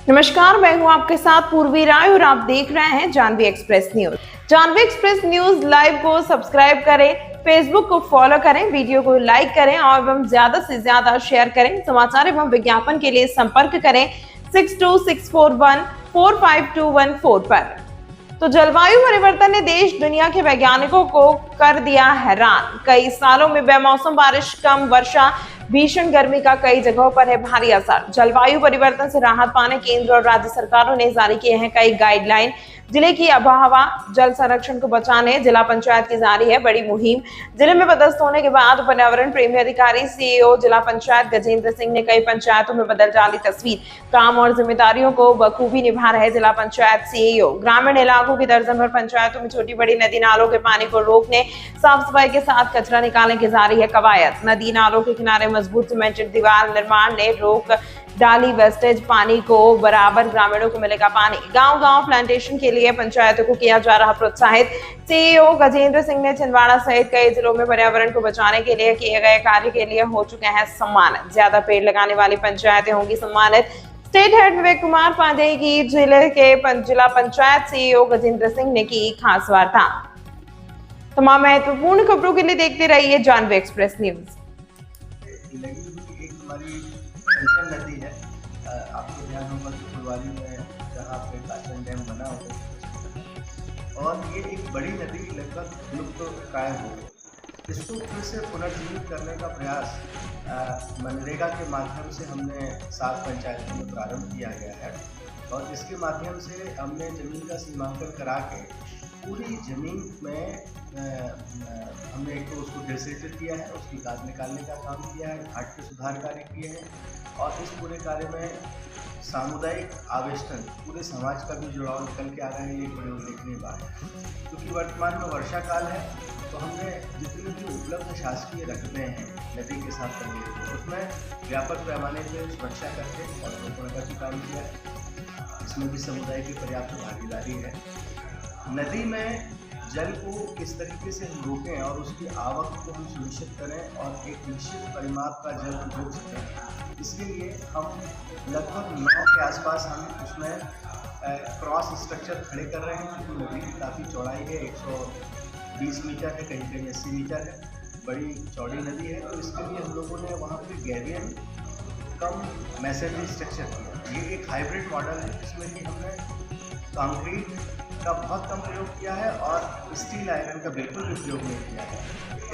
नमस्कार, मैं हूं आपके साथ पूर्वी राय और आप देख रहे हैं Janvi express news. Janvi express news live को सब्सक्राइब करें, फेसबुक को फॉलो करें, वीडियो को लाइक करें और एवं ज्यादा से ज्यादा शेयर करें। समाचार एवं विज्ञापन के लिए संपर्क करें 6264145214 पर। तो जलवायु परिवर्तन ने देश दुनिया के वैज्ञानिकों को कर दिया हैरान। कई सालों में बेमौसम बारिश, कम वर्षा, भीषण गर्मी का कई जगहों पर है भारी असर। जलवायु परिवर्तन से राहत पाने केंद्र और राज्य सरकारों ने जारी किए हैं कई गाइडलाइन। जिले की आबोहवा जल संरक्षण को बचाने जिला पंचायत की जारी है बड़ी मुहिम। जिले में पदस्थ होने के बाद पर्यावरण प्रेमी अधिकारी सीईओ जिला पंचायत गजेंद्र सिंह ने कई पंचायतों में बदल डाली तस्वीर। काम और जिम्मेदारियों को बखूबी निभा रहे जिला पंचायत सीईओ। ग्रामीण इलाकों की दर्जन भर पंचायतों में छोटी बड़ी नदी नालों के पानी को रोकने, साफ सफाई के साथ कचरा निकालने की जारी है कवायद। नदी नालों के किनारे मजबूत सीमेंटेड दीवार निर्माण ने रोक डाली वेस्टेज पानी को बराबर ग्रामीणों को मिलेगा पानी। गांव-गांव प्लांटेशन के लिए पंचायतों को किया जा रहा प्रोत्साहित। सीईओ गजेंद्र सिंह ने छिंदवाड़ा सहित कई जिलों में पर्यावरण को बचाने के लिए किए गए कार्य के लिए हो चुके हैं सम्मानित। ज्यादा पेड़ लगाने वाली पंचायतें होंगी सम्मानित। स्टेट हेड विवेक कुमार पांडेय की जिले के जिला पंचायत सीईओ गजेंद्र सिंह ने की खास वार्ता। तमाम महत्वपूर्ण खबरों के लिए देखते रहिए जानवी एक्सप्रेस न्यूज। नदी है, आपको ध्यान होगा कि फुलवारी में जहाँ पे कासन डैम बना हुआ और ये एक बड़ी नदी लगभग लुप्त प्राय हो गई। इसको फिर से पुनर्जीवित करने का प्रयास मनरेगा के माध्यम से हमने 7 पंचायतों में प्रारंभ किया गया है और इसके माध्यम से हमने जमीन का सीमांकन करा के पूरी ज़मीन में हमने एक तो उसको डेसिकेट किया है, उसकी गाद निकालने का काम किया है, घाट के सुधार कार्य किए हैं और इस पूरे कार्य में सामुदायिक आवेष्टन पूरे समाज का भी जुड़ाव निकल के आ रहा है। ये एक बड़ी उल्लेखनीय बात है क्योंकि वर्तमान में वर्षा काल है तो हमने जितने भी उपलब्ध शासकीय रकबे हैं नदी के साथ लगे उसमें व्यापक पैमाने पर सुरक्षा करके और रोकने का भी काम किया है। इसमें भी समुदाय की पर्याप्त भागीदारी है। नदी में जल को किस तरीके से हम रोकें और उसकी आवक को हम सुनिश्चित करें और एक निश्चित परिमाप का जल रोक सकें, इसके लिए हम लगभग 9 के आसपास हम उसमें क्रॉस स्ट्रक्चर खड़े कर रहे हैं क्योंकि नदी काफ़ी चौड़ाई है, 120 मीटर है, कहीं कहीं 80 मीटर है, बड़ी चौड़ी नदी है। तो इसके लिए हम लोगों ने वहाँ पे गैबियन कम मैसेजरी स्ट्रक्चर किया। ये एक हाइब्रिड मॉडल है जिसमें कि हमने कंक्रीट का बहुत कम प्रयोग किया है और स्टील आयरन का बिल्कुल भी प्रयोग नहीं किया है।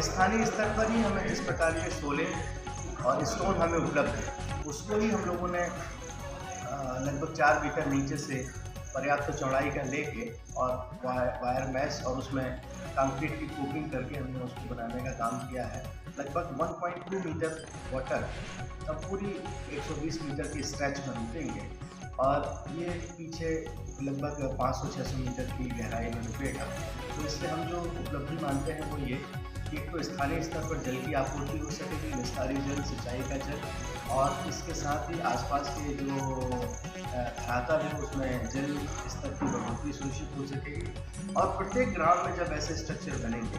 स्थानीय स्तर पर ही हमें इस प्रकार के शोले और स्टोन हमें उपलब्ध है, उसको ही हम लोगों ने लगभग 4 मीटर नीचे से पर्याप्त चौड़ाई का लेके और वायर मैश और उसमें कंक्रीट की कोटिंग करके हमने उसको बनाने का काम किया है। लगभग 1.2 मीटर वाटर अब पूरी 120 मीटर की स्ट्रेच में रुकेंगे और ये पीछे लगभग 500-600 मीटर की गहराई में रुकेगा। तो इससे हम जो उपलब्धि मानते हैं वो ये कि एक तो स्थानीय स्तर पर जल की आपूर्ति हो सकेगी, विस्तारी जल, सिंचाई का जल और इसके साथ ही आसपास के जो धरातल है उसमें जल स्तर की बढ़ोतरी सुनिश्चित हो सकेगी। और प्रत्येक ग्राम में जब ऐसे स्ट्रक्चर बनेंगे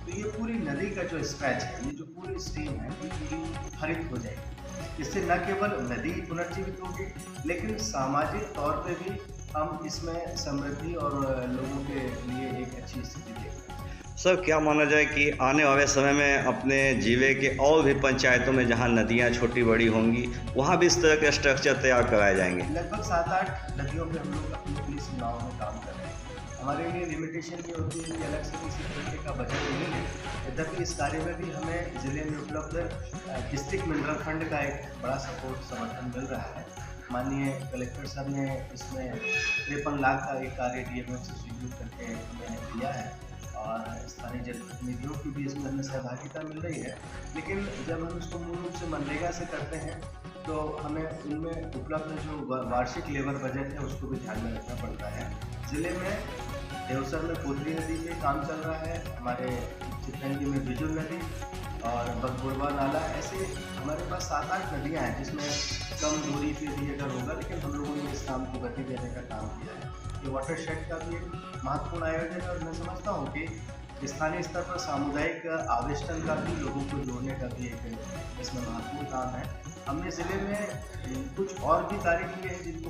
तो ये पूरी नदी का जो स्ट्रेच है, ये जो पूरी स्ट्रीम है ये पूरी हरित हो जाएगी। इससे न केवल नदी पुनर्जीवित होगी लेकिन सामाजिक तौर पे भी हम इसमें समृद्धि और लोगों के लिए एक अच्छी स्थिति देखें। सर, क्या माना जाए कि आने वाले समय में अपने जिले के और भी पंचायतों में जहां नदियां छोटी बड़ी होंगी वहां भी इस तरह के स्ट्रक्चर तैयार कराए जाएंगे? लगभग 7-8 नदियों पे हम लोग अपनी अपनी सीमाओं में काम कर रहे हैं। हमारे लिए लिमिटेशन ये होती है कि अलग से किसी तरीके का बजट नहीं है, यद्यपि इस कार्य में भी हमें ज़िले में उपलब्ध डिस्ट्रिक्ट मिनरल फंड का एक बड़ा सपोर्ट समर्थन मिल रहा है। माननीय कलेक्टर साहब ने इसमें 53 लाख का एक कार्य DMF से स्वीकृत करके हमें दिया है और स्थानीय जनप्रतिनिधियों की भी इसमें हमें सहभागिता मिल रही है। लेकिन जब हम इसको मूल रूप से मनरेगा से करते हैं तो हमें उनमें उपलब्ध जो वार्षिक लेबर बजट है उसको भी ध्यान में रखना पड़ता है। ज़िले में देवसर में कोतरी नदी पे काम चल रहा है, हमारे चितरंगी में बिजुल नदी और बगबुड़वा नाला, ऐसे हमारे पास 7-8 नदियाँ हैं जिसमें कम दूरी पे भी अगर होगा लेकिन हम लोगों ने इस काम को गति देने का काम किया है। ये वाटरशेड का भी एक महत्वपूर्ण आयोजन है और मैं समझता हूँ कि स्थानीय स्तर पर सामुदायिक आवेष्टन का भी, लोगों को जोड़ने का भी एक इसमें महत्वपूर्ण काम है। हमने ज़िले में कुछ और भी कार्य किए हैं जिनको